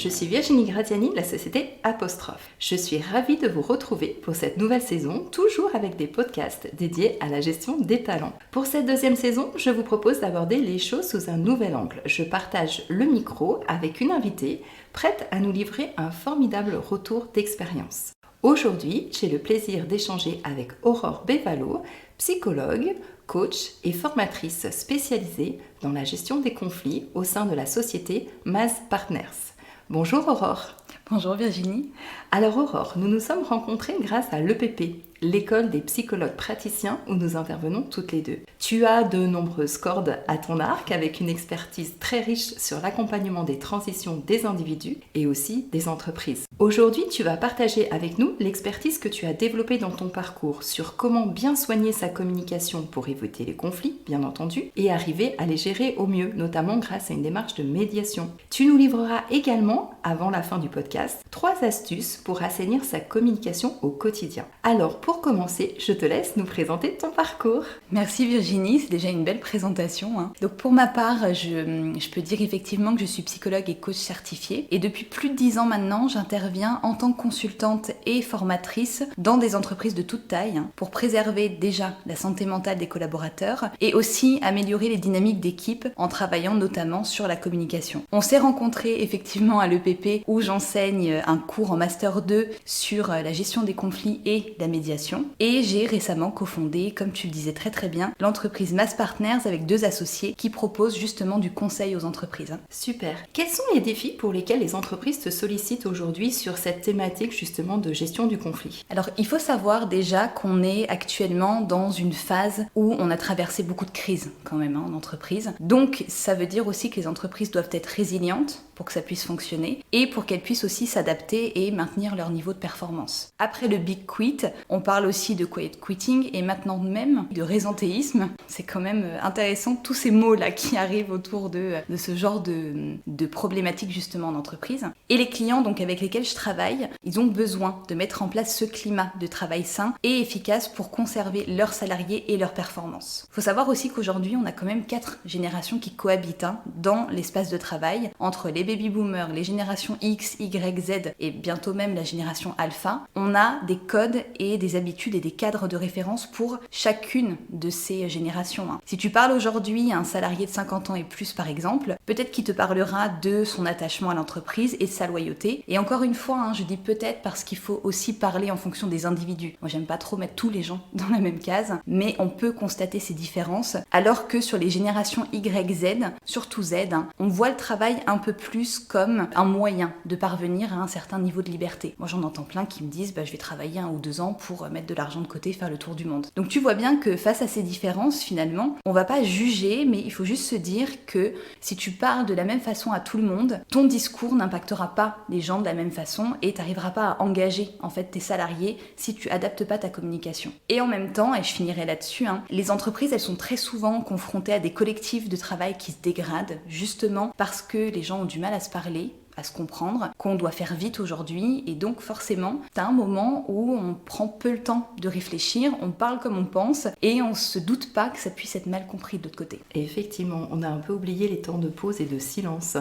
je suis Virginie Gratiani de la société Apostrophe. Je suis ravie de vous retrouver pour cette nouvelle saison, toujours avec des podcasts dédiés à la gestion des talents. Pour cette deuxième saison, je vous propose d'aborder les choses sous un nouvel angle. Je partage le micro avec une invitée prête à nous livrer un formidable retour d'expérience. Aujourd'hui, j'ai le plaisir d'échanger avec Aurore Bévalo, psychologue, coach et formatrice spécialisée dans la gestion des conflits au sein de la société Maz Partners. Bonjour Aurore. Bonjour Virginie. Alors Aurore, nous nous sommes rencontrés grâce à l'EPP, l'école des psychologues praticiens où nous intervenons toutes les deux. Tu as de nombreuses cordes à ton arc avec une expertise très riche sur l'accompagnement des transitions des individus et aussi des entreprises. Aujourd'hui, tu vas partager avec nous l'expertise que tu as développée dans ton parcours sur comment bien soigner sa communication pour éviter les conflits, bien entendu, et arriver à les gérer au mieux, notamment grâce à une démarche de médiation. Tu nous livreras également, avant la fin du podcast, 3 astuces pour assainir sa communication au quotidien. Alors, pour commencer, je te laisse nous présenter ton parcours. Merci Virginie, c'est déjà une belle présentation. Donc pour ma part, je peux dire effectivement que je suis psychologue et coach certifiée. Et depuis plus de 10 ans maintenant, j'interviens en tant que consultante et formatrice dans des entreprises de toute taille pour préserver déjà la santé mentale des collaborateurs et aussi améliorer les dynamiques d'équipe en travaillant notamment sur la communication. On s'est rencontrés effectivement à l'EPP où j'enseigne un cours en Master 2 sur la gestion des conflits et la médiation. Et j'ai récemment cofondé, comme tu le disais très très bien, l'entreprise Maz Partners avec 2 associés qui proposent justement du conseil aux entreprises. Super. Quels sont les défis pour lesquels les entreprises te sollicitent aujourd'hui sur cette thématique justement de gestion du conflit? Alors il faut savoir déjà qu'on est actuellement dans une phase où on a traversé beaucoup de crises quand même en entreprise. Donc ça veut dire aussi que les entreprises doivent être résilientes pour que ça puisse fonctionner et pour qu'elles puissent aussi s'adapter et maintenir leur niveau de performance. Après le Big Quit, on parle aussi de quiet quitting et maintenant même de résentéisme. C'est quand même intéressant tous ces mots-là qui arrivent autour de ce genre de problématiques justement en entreprise. Et les clients donc avec lesquels je travaille, ils ont besoin de mettre en place ce climat de travail sain et efficace pour conserver leurs salariés et leurs performances. Il faut savoir aussi qu'aujourd'hui, on a quand même 4 générations qui cohabitent dans l'espace de travail entre les baby boomers, les générations X, Y, Z et bientôt même la génération Alpha. On a des codes et des habitudes et des cadres de référence pour chacune de ces générations. Si tu parles aujourd'hui à un salarié de 50 ans et plus par exemple, peut-être qu'il te parlera de son attachement à l'entreprise et de sa loyauté. Et encore une fois, je dis peut-être parce qu'il faut aussi parler en fonction des individus. Moi j'aime pas trop mettre tous les gens dans la même case, mais on peut constater ces différences. Alors que sur les générations Y, Z, surtout Z, on voit le travail un peu plus comme un moyen de parvenir à un certain niveau de liberté. Moi j'en entends plein qui me disent je vais travailler 1 ou 2 ans pour mettre de l'argent de côté, faire le tour du monde. Donc tu vois bien que face à ces différences finalement, on va pas juger, mais il faut juste se dire que si tu parles de la même façon à tout le monde, ton discours n'impactera pas les gens de la même façon et t'arriveras pas à engager en fait tes salariés si tu adaptes pas ta communication. Et en même temps, et je finirai là-dessus, les entreprises elles sont très souvent confrontées à des collectifs de travail qui se dégradent justement parce que les gens ont du mal à se parler, à se comprendre, qu'on doit faire vite aujourd'hui et donc forcément, t'as un moment où on prend peu le temps de réfléchir, on parle comme on pense et on se doute pas que ça puisse être mal compris de l'autre côté. Et effectivement, on a un peu oublié les temps de pause et de silence.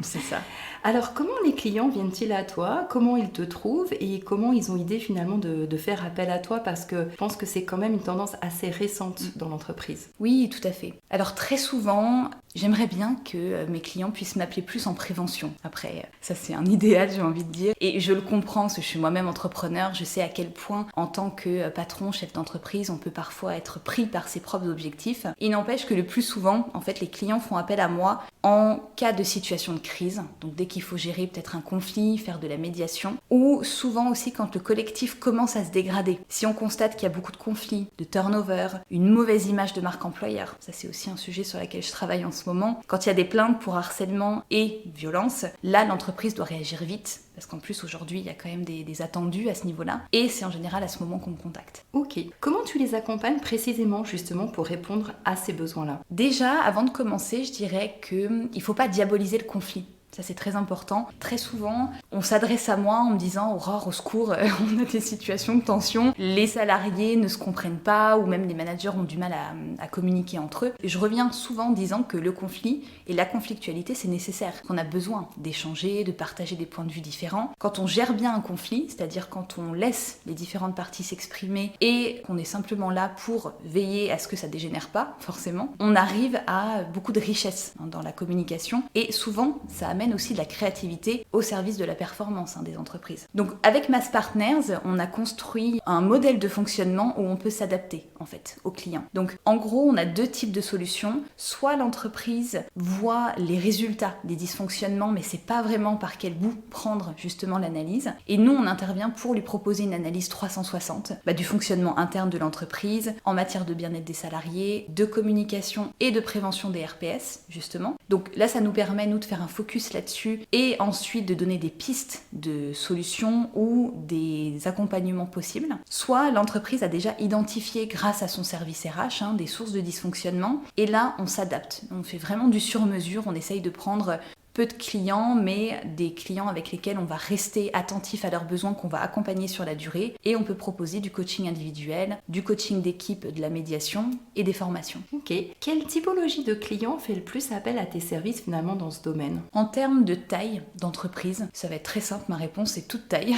C'est ça. Alors comment les clients viennent-ils à toi? Comment ils te trouvent et comment ils ont idée finalement de faire appel à toi? Parce que je pense que c'est quand même une tendance assez récente dans l'entreprise. Oui, tout à fait. Alors très souvent, j'aimerais bien que mes clients puissent m'appeler plus en prévention. Après, ça c'est un idéal, j'ai envie de dire. Et je le comprends, parce que je suis moi-même entrepreneur, je sais à quel point, en tant que patron, chef d'entreprise, on peut parfois être pris par ses propres objectifs. Il n'empêche que le plus souvent, en fait, les clients font appel à moi en cas de situation de crise. Donc dès qu'il faut gérer peut-être un conflit, faire de la médiation, ou souvent aussi quand le collectif commence à se dégrader. Si on constate qu'il y a beaucoup de conflits, de turnover, une mauvaise image de marque employeur, ça c'est aussi un sujet sur lequel je travaille en ce moment. Quand il y a des plaintes pour harcèlement et violence, là l'entreprise doit réagir vite, parce qu'en plus aujourd'hui il y a quand même des attendus à ce niveau-là, et c'est en général à ce moment qu'on me contacte. Ok. Comment tu les accompagnes précisément justement pour répondre à ces besoins-là? Déjà, avant de commencer, je dirais qu'il ne faut pas diaboliser le conflit. Ça, c'est très important. Très souvent, on s'adresse à moi en me disant « Aurore, au secours, on a des situations de tension, les salariés ne se comprennent pas ou même les managers ont du mal à communiquer entre eux ». Je reviens souvent en disant que le conflit et la conflictualité, c'est nécessaire, qu'on a besoin d'échanger, de partager des points de vue différents. Quand on gère bien un conflit, c'est-à-dire quand on laisse les différentes parties s'exprimer et qu'on est simplement là pour veiller à ce que ça dégénère pas, forcément, on arrive à beaucoup de richesse dans la communication et souvent, ça amène aussi de la créativité au service de la performance des entreprises. Donc avec Mass Partners, on a construit un modèle de fonctionnement où on peut s'adapter en fait aux clients. Donc en gros, on a 2 types de solutions. Soit l'entreprise voit les résultats des dysfonctionnements, mais c'est pas vraiment par quel bout prendre justement l'analyse. Et nous, on intervient pour lui proposer une analyse 360 du fonctionnement interne de l'entreprise, en matière de bien-être des salariés, de communication et de prévention des RPS justement. Donc là, ça nous permet nous de faire un focus là-dessus et ensuite de donner des pistes de solutions ou des accompagnements possibles. Soit l'entreprise a déjà identifié grâce à son service RH des sources de dysfonctionnement et là on s'adapte. On fait vraiment du sur-mesure, on essaye de prendre peu de clients, mais des clients avec lesquels on va rester attentif à leurs besoins, qu'on va accompagner sur la durée. Et on peut proposer du coaching individuel, du coaching d'équipe, de la médiation et des formations. Ok. Quelle typologie de clients fait le plus appel à tes services finalement dans ce domaine? En termes de taille d'entreprise, ça va être très simple, ma réponse c'est toute taille.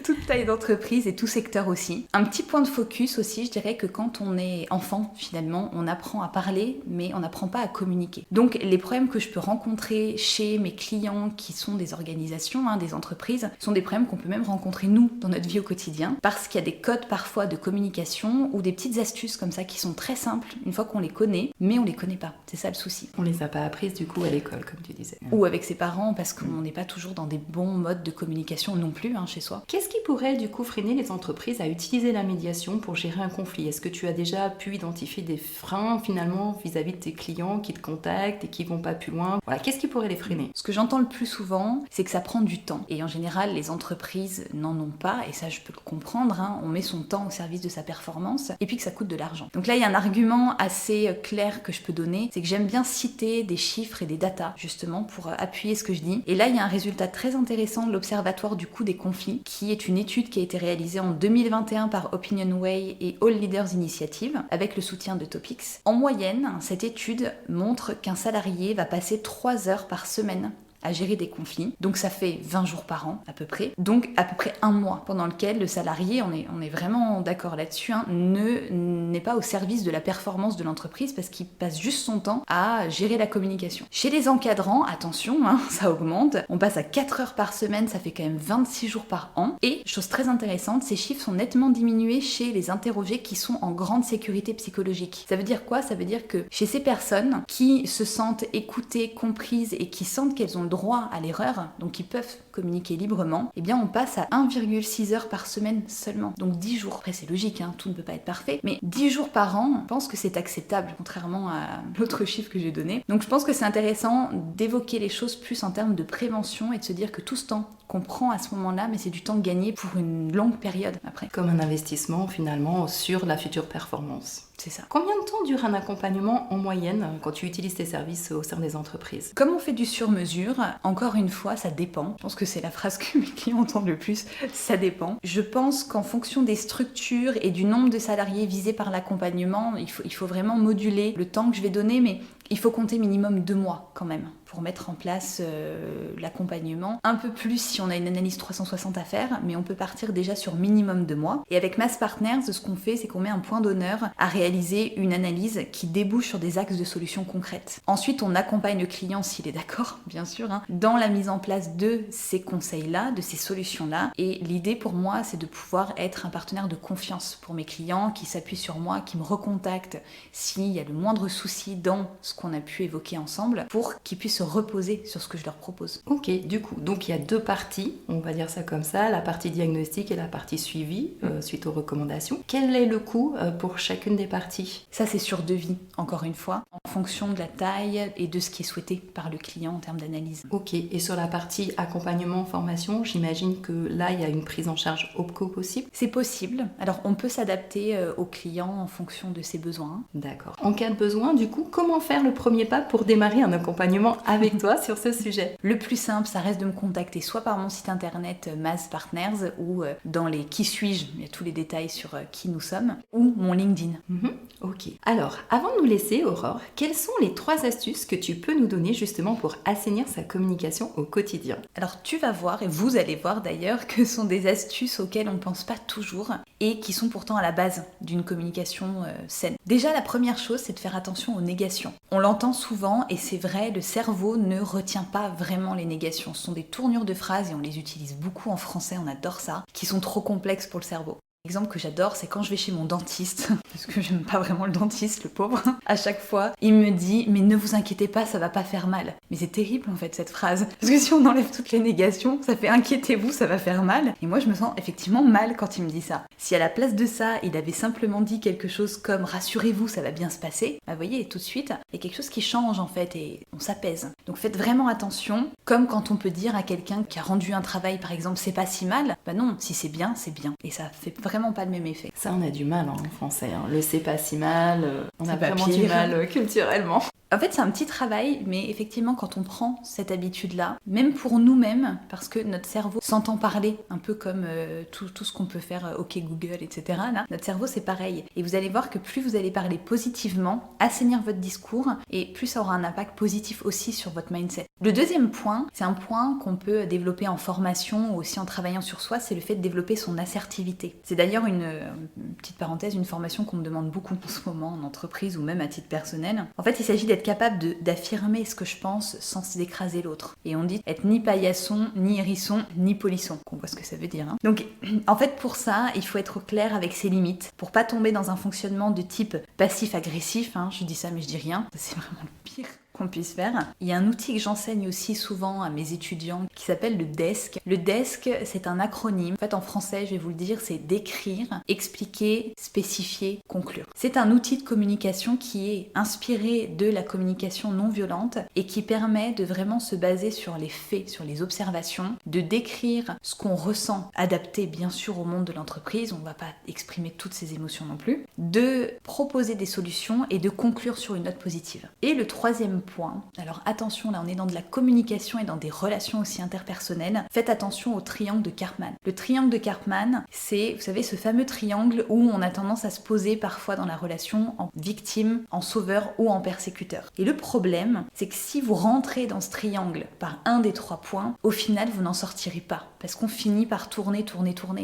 Toute taille d'entreprise et tout secteur aussi. Un petit point de focus aussi, je dirais que quand on est enfant, finalement, on apprend à parler, mais on n'apprend pas à communiquer. Donc les problèmes que je peux rencontrer chez mes clients qui sont des organisations, des entreprises, sont des problèmes qu'on peut même rencontrer nous dans notre vie au quotidien parce qu'il y a des codes parfois de communication ou des petites astuces comme ça qui sont très simples une fois qu'on les connaît, mais on les connaît pas. C'est ça le souci. On les a pas apprises du coup à l'école comme tu disais. Ou avec ses parents parce qu'on n'est pas toujours dans des bons modes de communication non plus chez soi. Qu'est-ce qui pourrait du coup freiner les entreprises à utiliser la médiation pour gérer un conflit? Est-ce que tu as déjà pu identifier des freins finalement vis-à-vis de tes clients qui te contactent et qui vont pas plus loin? Voilà, qu'est-ce qui pourrait les freiner? Ce que j'entends le plus souvent, c'est que ça prend du temps. Et en général, les entreprises n'en ont pas, et ça je peux le comprendre, on met son temps au service de sa performance, et puis que ça coûte de l'argent. Donc là, il y a un argument assez clair que je peux donner, c'est que j'aime bien citer des chiffres et des datas, justement, pour appuyer ce que je dis. Et là, il y a un résultat très intéressant de l'Observatoire du coût des conflits, qui est une étude qui a été réalisée en 2021 par Opinionway et All Leaders Initiative, avec le soutien de Topics. En moyenne, cette étude montre qu'un salarié va passer 3 heures par semaine à gérer des conflits. Donc ça fait 20 jours par an à peu près. Donc à peu près un mois pendant lequel le salarié, on est vraiment d'accord là-dessus, n'est pas au service de la performance de l'entreprise parce qu'il passe juste son temps à gérer la communication. Chez les encadrants, attention, ça augmente. On passe à 4 heures par semaine, ça fait quand même 26 jours par an. Et chose très intéressante, ces chiffres sont nettement diminués chez les interrogés qui sont en grande sécurité psychologique. Ça veut dire quoi? Ça veut dire que chez ces personnes qui se sentent écoutées, comprises et qui sentent qu'elles ont droit à l'erreur, donc ils peuvent communiquer librement, eh bien on passe à 1,6 heures par semaine seulement. Donc 10 jours. Après c'est logique, tout ne peut pas être parfait, mais 10 jours par an, je pense que c'est acceptable, contrairement à l'autre chiffre que j'ai donné. Donc je pense que c'est intéressant d'évoquer les choses plus en termes de prévention et de se dire que tout ce temps qu'on prend à ce moment-là, mais c'est du temps gagné pour une longue période après. Comme un investissement finalement sur la future performance. C'est ça. Combien de temps dure un accompagnement en moyenne quand tu utilises tes services au sein des entreprises? Comme on fait du sur-mesure, encore une fois, ça dépend. Je pense que c'est la phrase que mes clients entendent le plus, ça dépend. Je pense qu'en fonction des structures et du nombre de salariés visés par l'accompagnement, il faut vraiment moduler le temps que je vais donner, mais il faut compter minimum 2 mois quand même pour mettre en place l'accompagnement. Un peu plus si on a une analyse 360 à faire, mais on peut partir déjà sur minimum 2 mois. Et avec Mass Partners, ce qu'on fait, c'est qu'on met un point d'honneur à réaliser une analyse qui débouche sur des axes de solutions concrètes. Ensuite, on accompagne le client, s'il est d'accord, bien sûr, dans la mise en place de ces conseils-là, de ces solutions-là. Et l'idée pour moi, c'est de pouvoir être un partenaire de confiance pour mes clients qui s'appuient sur moi, qui me recontactent s'il y a le moindre souci dans ce qu'on a pu évoquer ensemble pour qu'ils puissent se reposer sur ce que je leur propose. Ok, du coup, donc il y a 2 parties, on va dire ça comme ça, la partie diagnostic et la partie suivi suite aux recommandations. Quel est le coût pour chacune des parties? Ça, c'est sur devis, encore une fois. en fonction de la taille et de ce qui est souhaité par le client en termes d'analyse. Ok, et sur la partie accompagnement, formation, j'imagine que là, il y a une prise en charge OPCO possible? C'est possible. Alors, on peut s'adapter au client en fonction de ses besoins. D'accord. En cas de besoin, du coup, comment faire le premier pas pour démarrer un accompagnement avec toi sur ce sujet? Le plus simple, ça reste de me contacter soit par mon site internet Maz Partners ou dans les Qui suis-je, il y a tous les détails sur qui nous sommes, ou mon LinkedIn. Ok. Alors, avant de nous laisser, Aurore, quelles sont les 3 astuces que tu peux nous donner justement pour assainir sa communication au quotidien? Alors tu vas voir, et vous allez voir d'ailleurs, que ce sont des astuces auxquelles on ne pense pas toujours et qui sont pourtant à la base d'une communication saine. Déjà, la première chose, c'est de faire attention aux négations. On l'entend souvent et c'est vrai, le cerveau ne retient pas vraiment les négations. Ce sont des tournures de phrases et on les utilise beaucoup en français, on adore ça, qui sont trop complexes pour le cerveau. L'exemple que j'adore, c'est quand je vais chez mon dentiste, parce que j'aime pas vraiment le dentiste, le pauvre. À chaque fois, il me dit « mais ne vous inquiétez pas, ça va pas faire mal ». Mais c'est terrible en fait cette phrase, parce que si on enlève toutes les négations, ça fait « inquiétez-vous, ça va faire mal ». Et moi je me sens effectivement mal quand il me dit ça. Si à la place de ça, il avait simplement dit quelque chose comme « rassurez-vous, ça va bien se passer », bah vous voyez, tout de suite, il y a quelque chose qui change en fait et on s'apaise. Donc faites vraiment attention, comme quand on peut dire à quelqu'un qui a rendu un travail par exemple « c'est pas si mal », bah non, si c'est bien, c'est bien. Et ça fait vraiment pas le même effet. Ça, on a du mal en français. Le c'est pas si mal, on a vraiment pire. du mal culturellement. En fait, c'est un petit travail, mais effectivement, quand on prend cette habitude-là, même pour nous-mêmes, parce que notre cerveau s'entend parler, un peu comme tout ce qu'on peut faire, OK Google, etc. Là, notre cerveau, c'est pareil. Et vous allez voir que plus vous allez parler positivement, assainir votre discours, et plus ça aura un impact positif aussi sur votre mindset. Le deuxième point, c'est un point qu'on peut développer en formation ou aussi en travaillant sur soi, c'est le fait de développer son assertivité. C'est d'ailleurs une petite parenthèse, une formation qu'on me demande beaucoup en ce moment en entreprise ou même à titre personnel. En fait, il s'agit d'être capable d'affirmer ce que je pense sans écraser l'autre. Et on dit être ni paillasson, ni hérisson, ni polisson. On voit ce que ça veut dire. Donc, en fait, pour ça, il faut être clair avec ses limites, pour pas tomber dans un fonctionnement de type passif-agressif. Je dis ça, mais je dis rien. C'est vraiment le pire qu'on puisse faire. Il y a un outil que j'enseigne aussi souvent à mes étudiants qui s'appelle le DESC. Le DESC, c'est un acronyme. En fait, en français, je vais vous le dire, c'est décrire, expliquer, spécifier, conclure. C'est un outil de communication qui est inspiré de la communication non violente et qui permet de vraiment se baser sur les faits, sur les observations, de décrire ce qu'on ressent, adapté bien sûr au monde de l'entreprise, on ne va pas exprimer toutes ses émotions non plus, de proposer des solutions et de conclure sur une note positive. Et le troisième point, alors attention, là on est dans de la communication et dans des relations aussi interpersonnelles, faites attention au triangle de Karpman. Le triangle de Karpman, c'est, vous savez, ce fameux triangle où on a tendance à se poser parfois dans la relation en victime, en sauveur ou en persécuteur. Et le problème, c'est que si vous rentrez dans ce triangle par un des 3 points, au final vous n'en sortirez pas, parce qu'on finit par tourner.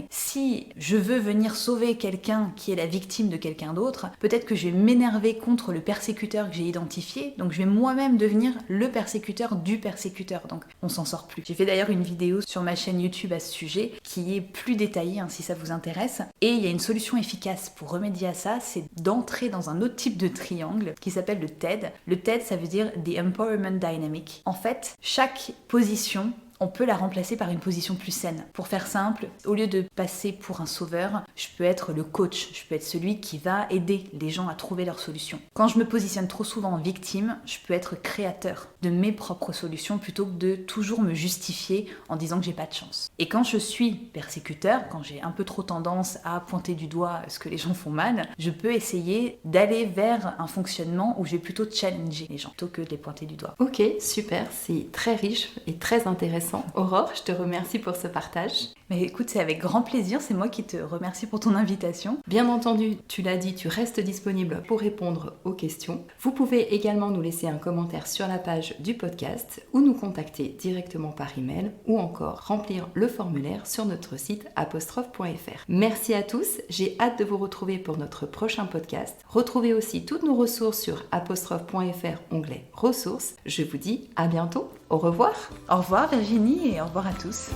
Si je veux venir sauver quelqu'un qui est la victime de quelqu'un d'autre, peut-être que je vais m'énerver contre le persécuteur que j'ai identifié, donc je vais moi-même devenir le persécuteur du persécuteur, donc on s'en sort plus. J'ai fait d'ailleurs une vidéo sur ma chaîne YouTube à ce sujet qui est plus détaillée si ça vous intéresse, et il y a une solution efficace pour remédier à ça, c'est d'entrer dans un autre type de triangle qui s'appelle le TED. Le TED, ça veut dire The Empowerment Dynamic. En fait, chaque position, on peut la remplacer par une position plus saine. Pour faire simple, au lieu de passer pour un sauveur, je peux être le coach, je peux être celui qui va aider les gens à trouver leurs solutions. Quand je me positionne trop souvent en victime, je peux être créateur de mes propres solutions plutôt que de toujours me justifier en disant que j'ai pas de chance. Et quand je suis persécuteur, quand j'ai un peu trop tendance à pointer du doigt ce que les gens font mal, je peux essayer d'aller vers un fonctionnement où je vais plutôt challenger les gens plutôt que de les pointer du doigt. Ok, super, c'est très riche et très intéressant. Aurore, je te remercie pour ce partage. Mais écoute, c'est avec grand plaisir, c'est moi qui te remercie pour ton invitation. Bien entendu, tu l'as dit, tu restes disponible pour répondre aux questions. Vous pouvez également nous laisser un commentaire sur la page du podcast ou nous contacter directement par email ou encore remplir le formulaire sur notre site apostrophe.fr. Merci à tous, j'ai hâte de vous retrouver pour notre prochain podcast. Retrouvez aussi toutes nos ressources sur apostrophe.fr onglet ressources. Je vous dis à bientôt, au revoir. Au revoir Virginie et au revoir à tous.